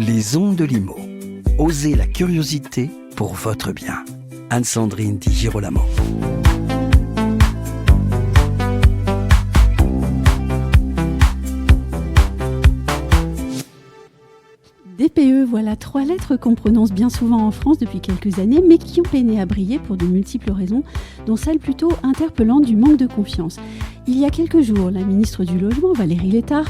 Les ondes de Limo. Osez la curiosité pour votre bien. Anne-Sandrine Di Girolamo. DPE, voilà 3 lettres qu'on prononce bien souvent en France depuis quelques années, mais qui ont peiné à briller pour de multiples raisons, dont celle plutôt interpellante du manque de confiance. Il y a quelques jours, la ministre du Logement, Valérie Létard,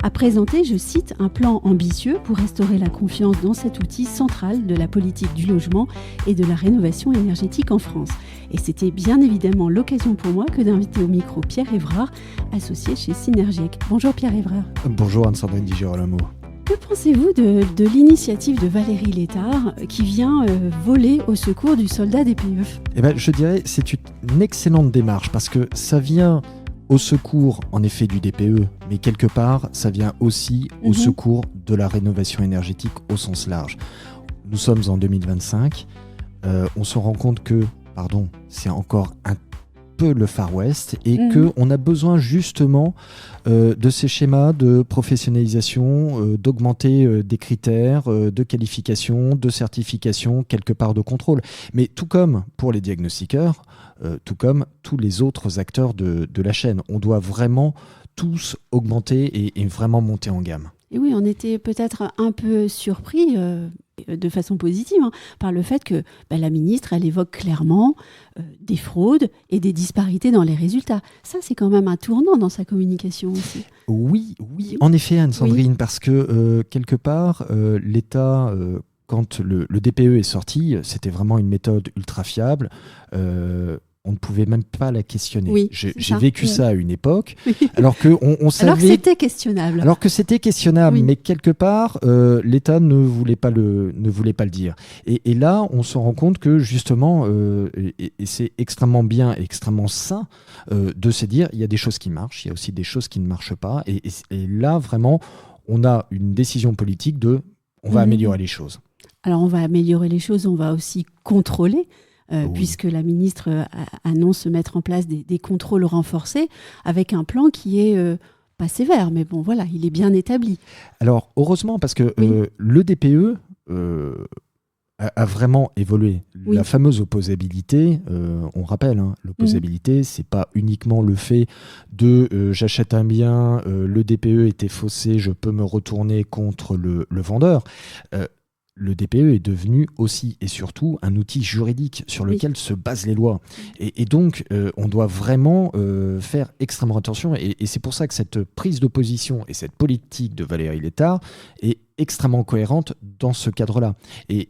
a présenté, je cite, un plan ambitieux pour restaurer la confiance dans cet outil central de la politique du logement et de la rénovation énergétique en France. Et c'était bien évidemment l'occasion pour moi que d'inviter au micro Pierre Évrard, associé chez Synergiec. Bonjour Pierre Évrard. Bonjour Anne-Sandrine Di Girolamo. Que pensez-vous de l'initiative de Valérie Létard qui vient voler au secours du soldat DPE ? Je dirais que c'est une excellente démarche parce que ça vient au secours en effet du DPE, mais quelque part ça vient aussi au secours de la rénovation énergétique au sens large. Nous sommes en 2025, on se rend compte que, c'est encore un peu le Far West et qu'on a besoin justement de ces schémas de professionnalisation, d'augmenter des critères de qualification, de certification, quelque part de contrôle. Mais tout comme pour les diagnostiqueurs, tout comme tous les autres acteurs de la chaîne, on doit vraiment tous augmenter et vraiment monter en gamme. Et oui, on était peut-être un peu surpris, de façon positive, par le fait que la ministre, elle évoque clairement des fraudes et des disparités dans les résultats. Ça, c'est quand même un tournant dans sa communication aussi. Oui, en effet, Anne-Sandrine, parce que quelque part, l'État... quand le DPE est sorti, c'était vraiment une méthode ultra fiable. On ne pouvait même pas la questionner. Oui, j'ai vécu ça à une époque, alors on savait... Alors que c'était questionnable. Alors que c'était questionnable, oui. Mais quelque part, l'État ne voulait pas le dire. Et là, on se rend compte que justement, et c'est extrêmement bien et extrêmement sain de se dire, il y a des choses qui marchent, il y a aussi des choses qui ne marchent pas. Et là, vraiment, on a une décision politique on va améliorer les choses. Alors, on va améliorer les choses, on va aussi contrôler, puisque la ministre annonce mettre en place des contrôles renforcés avec un plan qui est pas sévère, mais bon, voilà, il est bien établi. Alors, heureusement, parce que le DPE a vraiment évolué. Oui. La fameuse opposabilité, on rappelle, l'opposabilité, c'est pas uniquement le fait de j'achète un bien, le DPE était faussé, je peux me retourner contre le vendeur. Le DPE est devenu aussi et surtout un outil juridique sur lequel se basent les lois. Et donc, on doit vraiment faire extrêmement attention. Et c'est pour ça que cette prise de position et cette politique de Valérie Létard est extrêmement cohérente dans ce cadre-là. Et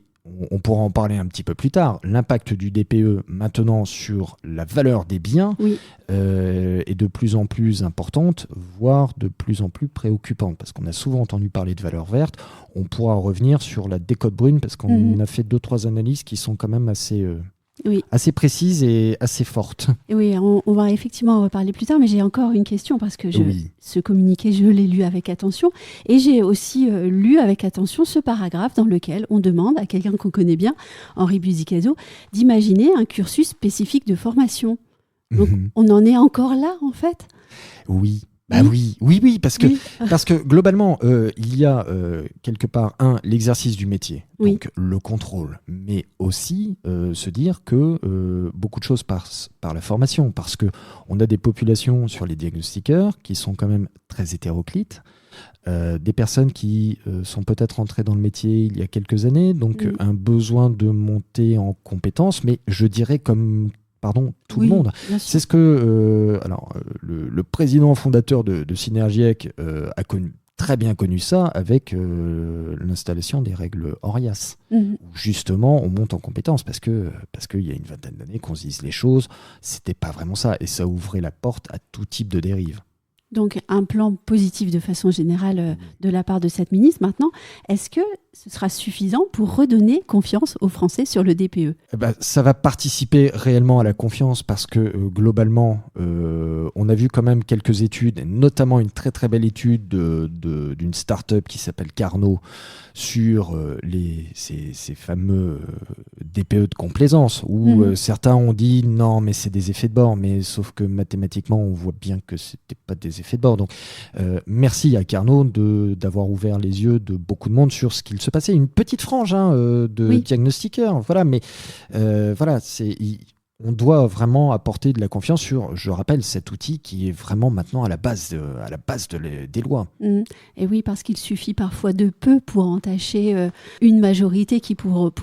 on pourra en parler un petit peu plus tard. L'impact du DPE maintenant sur la valeur des biens est de plus en plus importante, voire de plus en plus préoccupante, parce qu'on a souvent entendu parler de valeur verte. On pourra revenir sur la décote brune, parce qu'on a fait 2-3 analyses qui sont quand même assez précises et assez fortes. Et oui, on va effectivement en reparler plus tard, mais j'ai encore une question parce que ce communiqué, je l'ai lu avec attention et j'ai aussi lu avec attention ce paragraphe dans lequel on demande à quelqu'un qu'on connaît bien, Henri Buzicazo, d'imaginer un cursus spécifique de formation. Donc, on en est encore là, en fait ? Oui. Oui, parce que globalement, il y a quelque part, l'exercice du métier, donc le contrôle, mais aussi se dire que beaucoup de choses passent par la formation, parce qu'on a des populations sur les diagnostiqueurs qui sont quand même très hétéroclites, des personnes qui sont peut-être entrées dans le métier il y a quelques années, donc un besoin de monter en compétences, mais je dirais tout le monde. C'est ce que le président fondateur de Synergiec a très bien connu ça avec l'installation des règles Orias. Où justement, on monte en compétences parce qu'il y a une vingtaine d'années qu'on se dise les choses, c'était pas vraiment ça. Et ça ouvrait la porte à tout type de dérives. Donc, un plan positif de façon générale de la part de cette ministre. Maintenant, est-ce que ce sera suffisant pour redonner confiance aux Français sur le DPE ? Ça va participer réellement à la confiance parce que globalement, on a vu quand même quelques études, notamment une très très belle étude d'une start-up qui s'appelle Carnot sur ces fameux DPE de complaisance où certains ont dit non mais c'est des effets de bord, mais sauf que mathématiquement on voit bien que c'était pas des effets de bord. Donc merci à Carnot d'avoir ouvert les yeux de beaucoup de monde sur ce qu'il se passer une petite frange de diagnostiqueurs. Voilà, mais voilà, on doit vraiment apporter de la confiance sur, je rappelle, cet outil qui est vraiment maintenant à la base des lois. Et oui, parce qu'il suffit parfois de peu pour entacher une majorité qui pour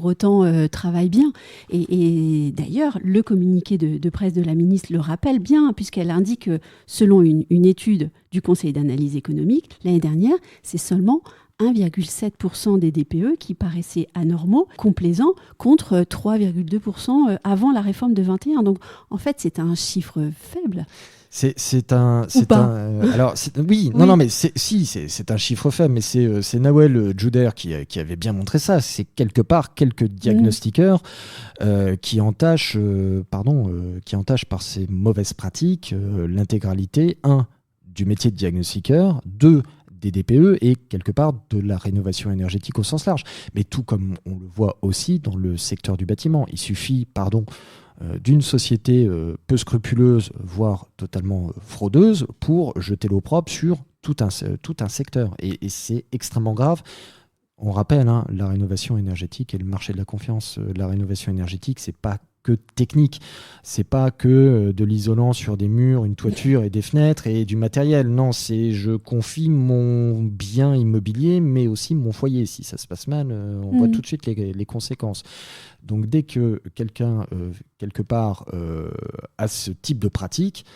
autant travaille bien. Et d'ailleurs, le communiqué de presse de la ministre le rappelle bien, puisqu'elle indique que selon une étude du Conseil d'analyse économique, l'année dernière, c'est seulement 1,7% des DPE qui paraissaient anormaux, complaisants, contre 3,2% avant la réforme de 21. Donc, en fait, c'est un chiffre faible. C'est un chiffre faible, mais c'est Nawel Jouder qui avait bien montré ça. C'est quelque part quelques diagnostiqueurs qui entachent par ces mauvaises pratiques l'intégralité, du métier de diagnostiqueur, 2, des DPE et quelque part de la rénovation énergétique au sens large. Mais tout comme on le voit aussi dans le secteur du bâtiment. Il suffit, d'une société peu scrupuleuse, voire totalement fraudeuse, pour jeter l'opprobre sur tout un secteur. Et c'est extrêmement grave. On rappelle, la rénovation énergétique et le marché de la confiance. La rénovation énergétique, c'est pas que technique. C'est pas que de l'isolant sur des murs, une toiture et des fenêtres et du matériel. Non, c'est je confie mon bien immobilier, mais aussi mon foyer. Si ça se passe mal, on voit tout de suite les conséquences. Donc dès que quelqu'un, quelque part, a ce type de pratique,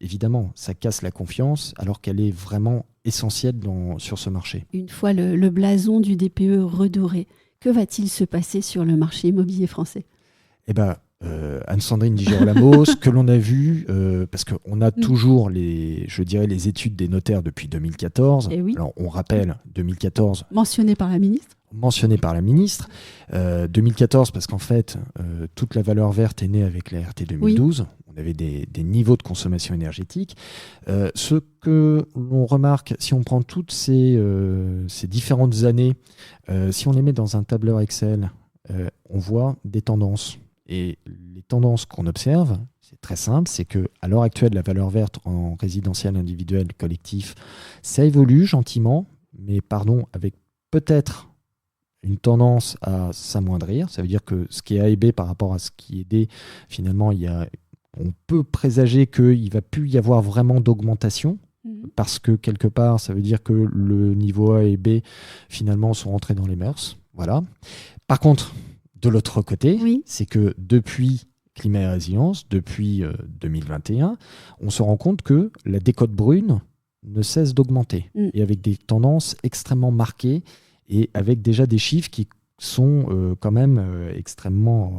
évidemment, ça casse la confiance alors qu'elle est vraiment essentielle sur ce marché. Une fois le blason du DPE redoré, que va-t-il se passer sur le marché immobilier français ? Anne-Sandrine Di Girolamo, ce que l'on a vu, parce qu'on a toujours les études des notaires depuis 2014. Oui. Alors, on rappelle, 2014... Mentionné par la ministre. 2014, parce qu'en fait, toute la valeur verte est née avec la RT 2012. Oui. On avait des niveaux de consommation énergétique. Ce que l'on remarque, si on prend toutes ces différentes années, si on les met dans un tableur Excel, on voit des tendances. Et les tendances qu'on observe, c'est très simple, c'est qu'à l'heure actuelle, la valeur verte en résidentiel individuel collectif, ça évolue gentiment, mais avec peut-être une tendance à s'amoindrir. Ça veut dire que ce qui est A et B par rapport à ce qui est D, finalement, on peut présager qu'il ne va plus y avoir vraiment d'augmentation, parce que quelque part, ça veut dire que le niveau A et B, finalement, sont rentrés dans les mœurs. Voilà. Par contre, de l'autre côté, c'est que depuis Climat et Résilience, depuis 2021, on se rend compte que la décote brune ne cesse d'augmenter, et avec des tendances extrêmement marquées, et avec déjà des chiffres qui sont quand même extrêmement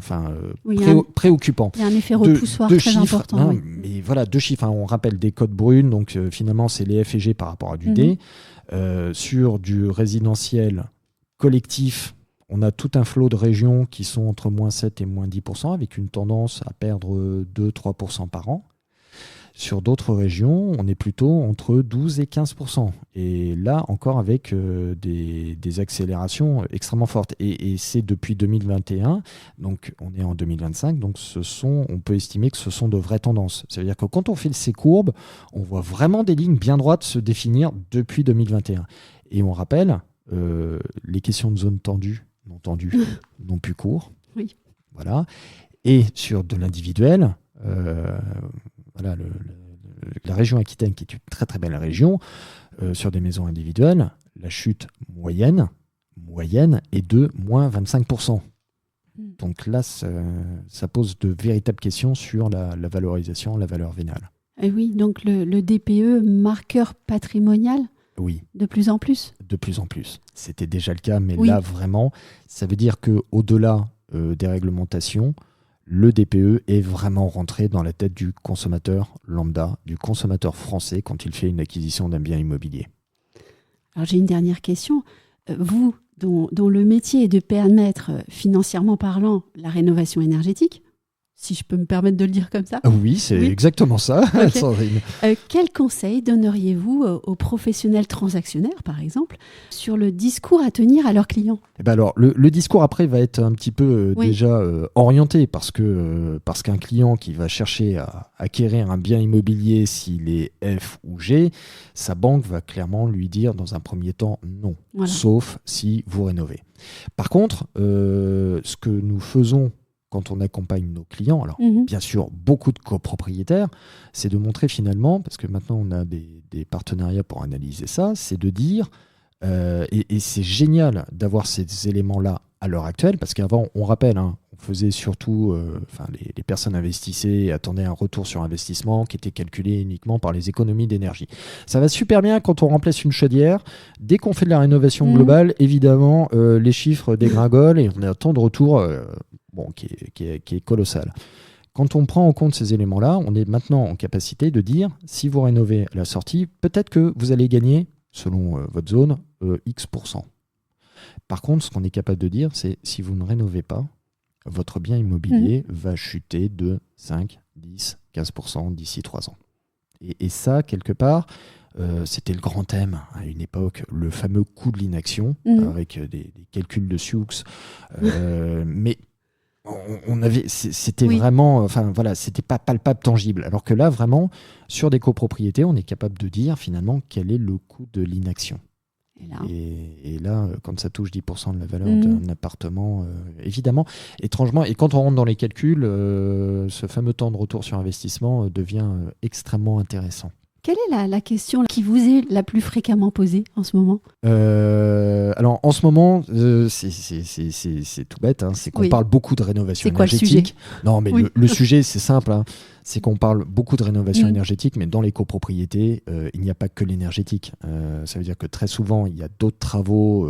préoccupants. Il y a un effet repoussoir très important. Mais voilà, 2 chiffres. On rappelle des cotes brunes, donc finalement c'est les F et G par rapport à du D. Sur du résidentiel collectif, on a tout un flot de régions qui sont entre moins 7 et moins 10%, avec une tendance à perdre 2-3% par an. Sur d'autres régions, on est plutôt entre 12 et 15%. Et là, encore avec des accélérations extrêmement fortes. Et c'est depuis 2021, donc on est en 2025, donc on peut estimer que ce sont de vraies tendances. Ça veut dire que quand on fait ces courbes, on voit vraiment des lignes bien droites se définir depuis 2021. Et on rappelle, les questions de zone tendue, non plus court. Oui. Voilà. Et sur de l'individuel, la région Aquitaine, qui est une très très belle région, sur des maisons individuelles, la chute moyenne est de moins 25%. Donc là, ça pose de véritables questions sur la valorisation, la valeur vénale. Et oui, donc le DPE, marqueur patrimonial. Oui. De plus en plus. De plus en plus. C'était déjà le cas, mais là, vraiment, ça veut dire qu'au-delà des réglementations, le DPE est vraiment rentré dans la tête du consommateur lambda, du consommateur français quand il fait une acquisition d'un bien immobilier. Alors j'ai une dernière question. Vous, dont le métier est de permettre, financièrement parlant, la rénovation énergétique, si je peux me permettre de le dire comme ça. Oui, c'est exactement ça, Okay. Sandrine. Quels conseils donneriez-vous aux professionnels transactionnaires, par exemple, sur le discours à tenir à leurs clients ? Eh ben alors, le discours après va être un petit peu déjà orienté parce qu'un client qui va chercher à acquérir un bien immobilier, s'il est F ou G, sa banque va clairement lui dire dans un premier temps non, sauf si vous rénovez. Par contre, ce que nous faisons quand on accompagne nos clients, alors bien sûr beaucoup de copropriétaires, c'est de montrer finalement, parce que maintenant on a des partenariats pour analyser ça, c'est de dire, et c'est génial d'avoir ces éléments-là à l'heure actuelle, parce qu'avant, on rappelle, on faisait surtout, les personnes investissaient et attendaient un retour sur investissement qui était calculé uniquement par les économies d'énergie. Ça va super bien quand on remplace une chaudière. Dès qu'on fait de la rénovation globale, évidemment, les chiffres dégringolent et on a un temps de retour qui est colossal. Quand on prend en compte ces éléments-là, on est maintenant en capacité de dire, si vous rénovez à la sortie, peut-être que vous allez gagner, selon votre zone, X%. Par contre, ce qu'on est capable de dire, c'est si vous ne rénovez pas, votre bien immobilier va chuter de 5, 10, 15% d'ici 3 ans. Et ça, quelque part, c'était le grand thème à une époque, le fameux coût de l'inaction, avec des calculs de Sioux. Mais c'était vraiment, c'était pas palpable, tangible. Alors que là, vraiment, sur des copropriétés, on est capable de dire finalement quel est le coût de l'inaction. Et là, quand ça touche 10% de la valeur d'un appartement, évidemment, étrangement, et quand on rentre dans les calculs, ce fameux temps de retour sur investissement devient extrêmement intéressant. Quelle est la question qui vous est la plus fréquemment posée en ce moment ? Alors, en ce moment, c'est tout bête, c'est qu'on parle beaucoup de rénovation énergétique. C'est quoi le sujet ? Non, mais le sujet, c'est simple. C'est qu'on parle beaucoup de rénovation énergétique, mais dans les copropriétés, il n'y a pas que l'énergétique. Ça veut dire que très souvent, il y a d'autres travaux.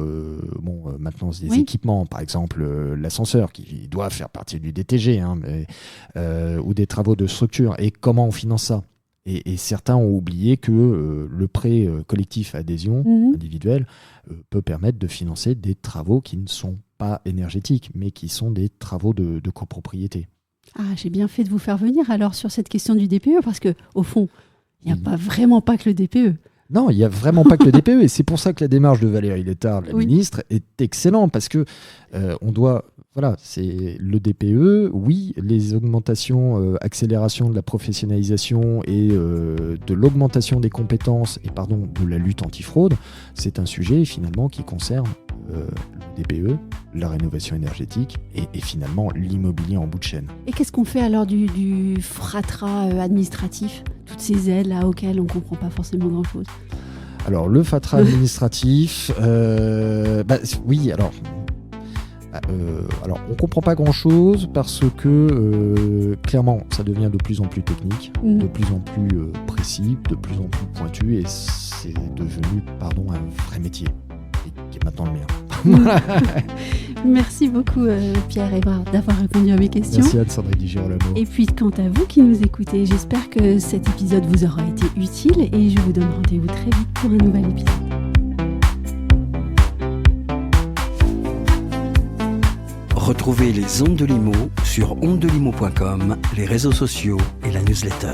Maintenant, c'est des équipements, par exemple l'ascenseur qui doit faire partie du DTG, ou des travaux de structure. Et comment on finance ça ? Et certains ont oublié que le prêt collectif à adhésion individuelle peut permettre de financer des travaux qui ne sont pas énergétiques, mais qui sont des travaux de copropriété. Ah, j'ai bien fait de vous faire venir alors sur cette question du DPE, parce qu'au fond, il n'y a vraiment pas que le DPE. Non, il n'y a vraiment pas que le DPE, et c'est pour ça que la démarche de Valérie Létard, la ministre, est excellente, parce que on doit... Voilà, c'est le DPE, oui, les augmentations, accélération de la professionnalisation et de l'augmentation des compétences et de la lutte antifraude, c'est un sujet finalement qui concerne le DPE, la rénovation énergétique et finalement l'immobilier en bout de chaîne. Et qu'est-ce qu'on fait alors du fratras administratif, toutes ces aides là auxquelles on ne comprend pas forcément grand-chose ? Alors le fatra administratif, oui, alors on comprend pas grand-chose parce que clairement ça devient de plus en plus technique, de plus en plus précis, de plus en plus pointu, et c'est devenu un vrai métier qui est maintenant le mien. Merci beaucoup Pierre Évrard d'avoir répondu à mes questions. Merci Anne-Sandrine Di Girolamo. Et puis quant à vous qui nous écoutez, j'espère que cet épisode vous aura été utile et je vous donne rendez-vous très vite pour un nouvel épisode. Retrouvez les Ondes de Limo sur ondedelimo.com, les réseaux sociaux et la newsletter.